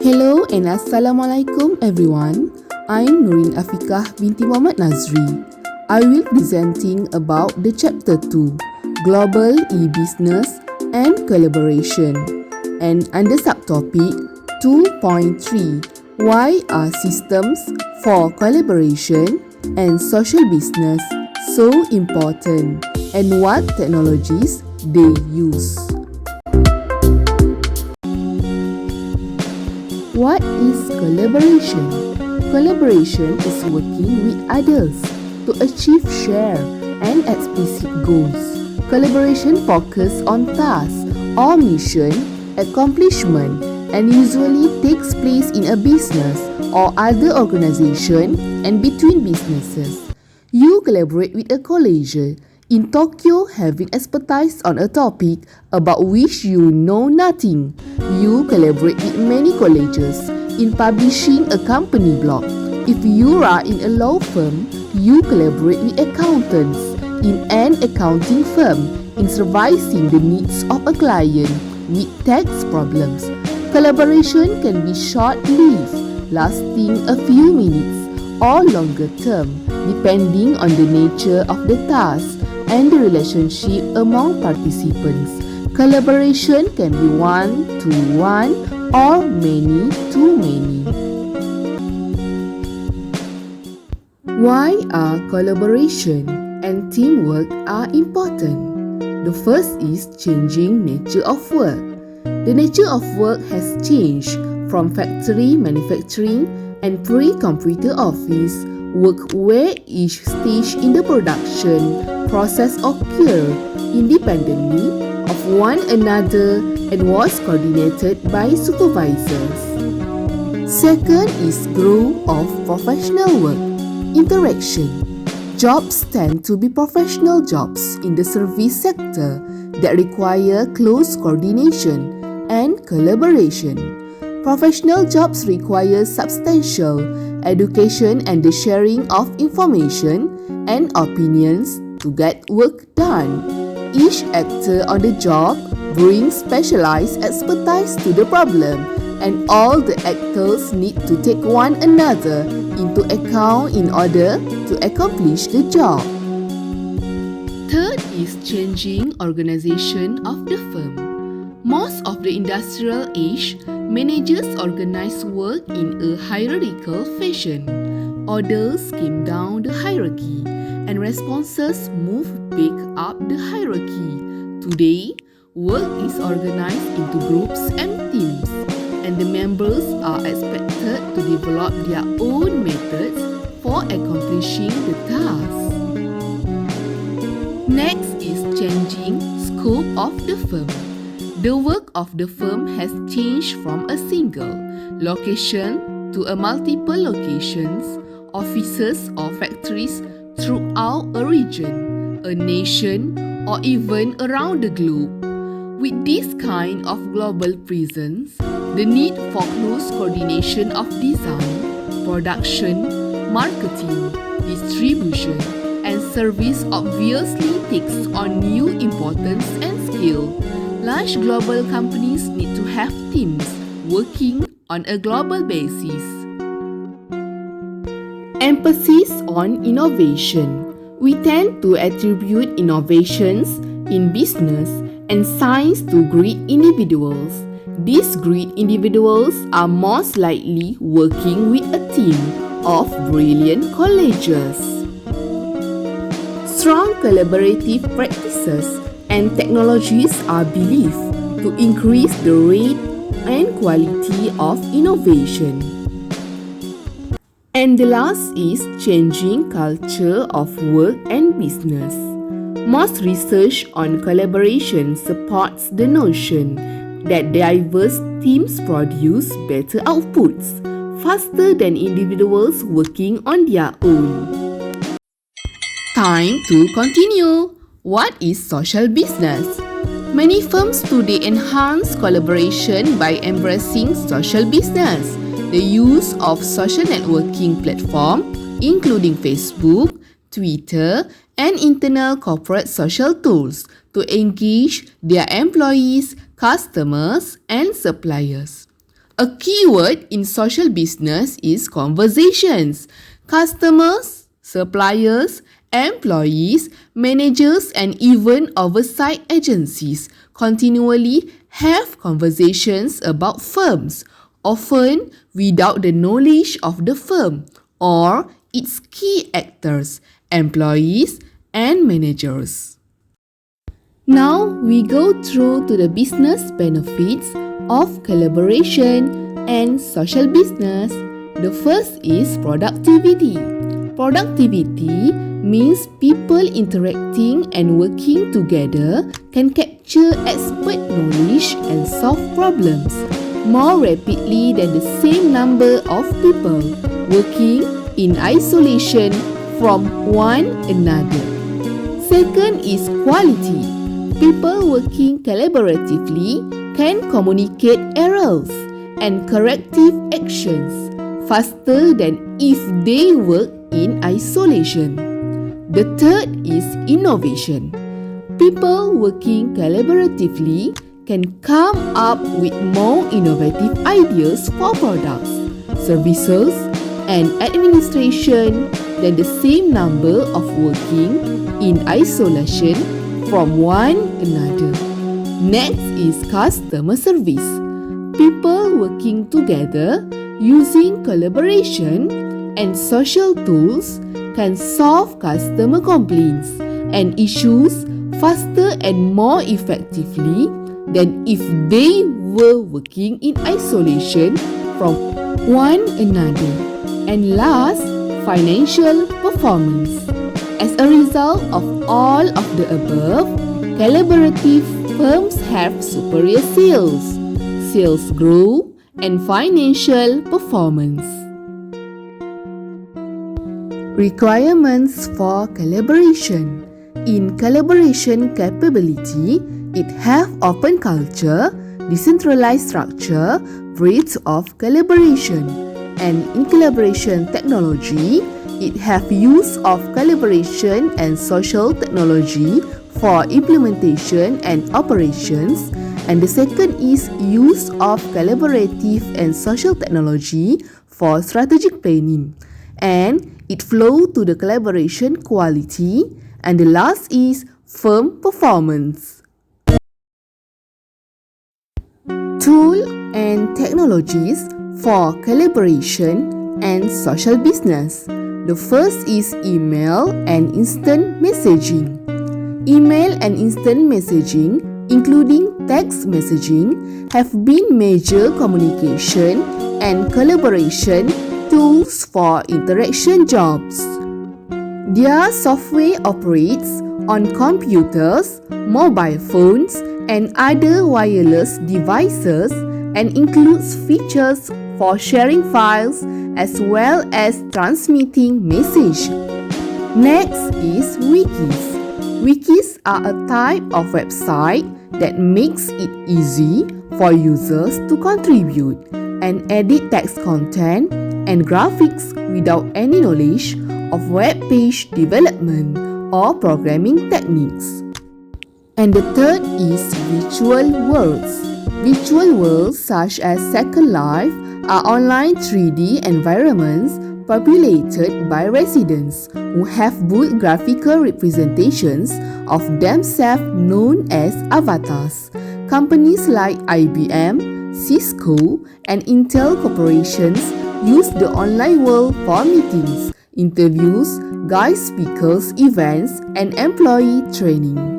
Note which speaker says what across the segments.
Speaker 1: Hello and Assalamualaikum everyone. I'm Nurin Afikah binti Muhammad Nazri. I will presenting about the chapter 2, Global E-Business and Collaboration, and under subtopic 2.3, why are systems for collaboration and social business so important and what technologies they use. What is collaboration? Collaboration is working with others to achieve shared and explicit goals. Collaboration focuses on tasks or mission accomplishment and usually takes place in a business or other organization and between businesses. You collaborate with a college in Tokyo having expertise on a topic about which you know nothing. You collaborate with many colleges in publishing a company blog. If you are in a law firm, you collaborate with accountants in an accounting firm in supervising the needs of a client with tax problems. Collaboration can be short-lived, lasting a few minutes or longer term, depending on the nature of the task and the relationship among participants. Collaboration can be one-to-one or many-to-many. Why are collaboration and teamwork are important? The first is changing nature of work. The nature of work has changed from factory manufacturing and pre-computer office work where each stage in the production process occurred independently of one another and was coordinated by supervisors. Second is growth of professional work. Interaction. Jobs tend to be professional jobs in the service sector that require close coordination and collaboration. Professional jobs require substantial education and the sharing of information and opinions to get work done. Each actor on the job brings specialized expertise to the problem, and all the actors need to take one another into account in order to accomplish the job. Third is changing organization of the firm. Most of the industrial age, managers organize work in a hierarchical fashion. Orders came down the hierarchy and responses move back up the hierarchy. Today, work is organized into groups and teams, and the members are expected to develop their own methods for accomplishing the task. Next is changing scope of the firm. The work of the firm has changed from a single location to a multiple locations, offices or factories throughout a region, a nation, or even around the globe. With this kind of global presence, the need for close coordination of design, production, marketing, distribution, and service obviously takes on new importance and scale. Large global companies need to have teams working on a global basis. Emphasis on innovation. We tend to attribute innovations in business and science to great individuals. These great individuals are most likely working with a team of brilliant colleagues. Strong collaborative practices and technologies are believed to increase the rate and quality of innovation. And the last is changing culture of work and business. Most research on collaboration supports the notion that diverse teams produce better outputs faster than individuals working on their own. Time to continue. What is social business? Many firms today enhance collaboration by embracing social business. The use of social networking platforms, including Facebook, Twitter, and internal corporate social tools to engage their employees, customers, and suppliers. A keyword in social business is conversations. Customers, suppliers, employees, managers, and even oversight agencies continually have conversations about firms, often without the knowledge of the firm or its key actors, employees, and managers. Now we go through to the business benefits of collaboration and social business. The first is productivity. Productivity means people interacting and working together can capture expert knowledge and solve problems more rapidly than the same number of people working in isolation from one another. Second is quality. People working collaboratively can communicate errors and corrective actions faster than if they work in isolation. The third is innovation. People working collaboratively can come up with more innovative ideas for products, services, and administration than the same number of working in isolation from one another. Next is customer service. People working together using collaboration and social tools can solve customer complaints and issues faster and more effectively than if they were working in isolation from one another. And last, financial performance. As a result of all of the above, collaborative firms have superior sales growth, and financial performance. Requirements for collaboration. In collaboration capability, it have open culture, decentralized structure, breadth of collaboration, and in collaboration technology, it have use of collaboration and social technology for implementation and operations. And the second is use of collaborative and social technology for strategic planning. And it flow to the collaboration quality. And the last is firm performance. Tool and technologies for collaboration and social business. The first is email and instant messaging. Email and instant messaging, including text messaging, have been major communication and collaboration tools for interaction jobs. Their software operates on computers, mobile phones, and other wireless devices and includes features for sharing files as well as transmitting messages. Next is wikis. Wikis are a type of website that makes it easy for users to contribute and edit text content and graphics without any knowledge of web page development or programming techniques. And the third is virtual worlds. Virtual worlds such as Second Life are online 3D environments populated by residents who have built graphical representations of themselves known as avatars. Companies like IBM, Cisco, and Intel corporations use the online world for meetings, interviews, guest speakers, events, and employee training.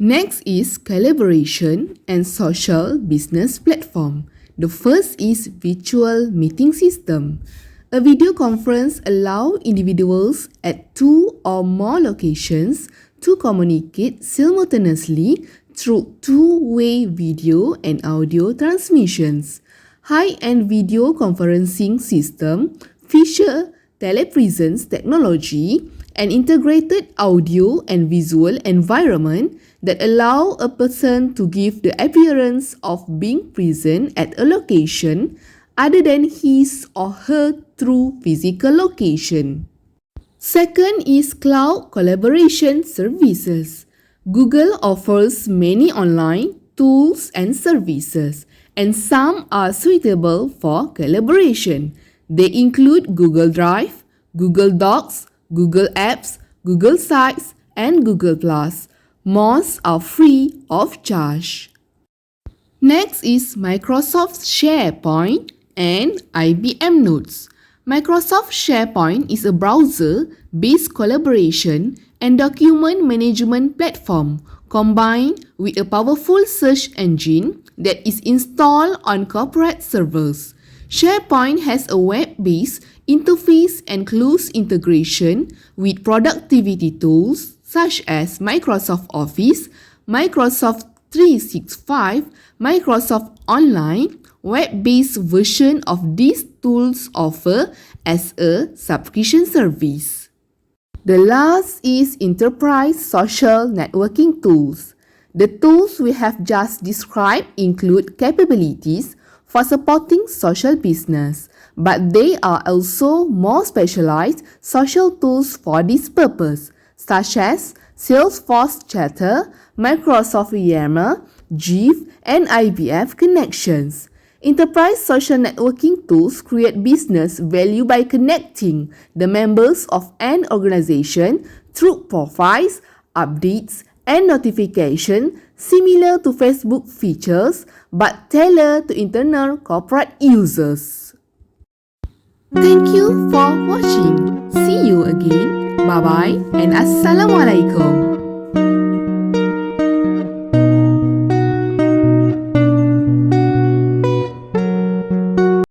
Speaker 1: Next is collaboration and social business platform. The first is virtual meeting system. A video conference allows individuals at two or more locations to communicate simultaneously through two-way video and audio transmissions. High-end video conferencing system feature telepresence technology, an integrated audio and visual environment that allow a person to give the appearance of being present at a location other than his or her true physical location. Second is cloud collaboration services. Google offers many online tools and services, and some are suitable for collaboration. They include Google Drive, Google Docs, Google Apps, Google Sites, and Google+. Most are free of charge. Next is Microsoft SharePoint and IBM Notes. Microsoft SharePoint is a browser-based collaboration and document management platform combined with a powerful search engine that is installed on corporate servers. SharePoint has a web-based interface and close integration with productivity tools such as Microsoft Office, Microsoft 365, Microsoft Online. Web-based version of these tools offer as a subscription service. The last is enterprise social networking tools. The tools we have just described include capabilities for supporting social business, but they are also more specialized social tools for this purpose, such as Salesforce Chatter, Microsoft Yammer, GIF, and IBM Connections. Enterprise social networking tools create business value by connecting the members of an organization through profiles, updates, and notifications similar to Facebook features but tailored to internal corporate users. Thank you for watching. See you again. Bye-bye and Assalamualaikum.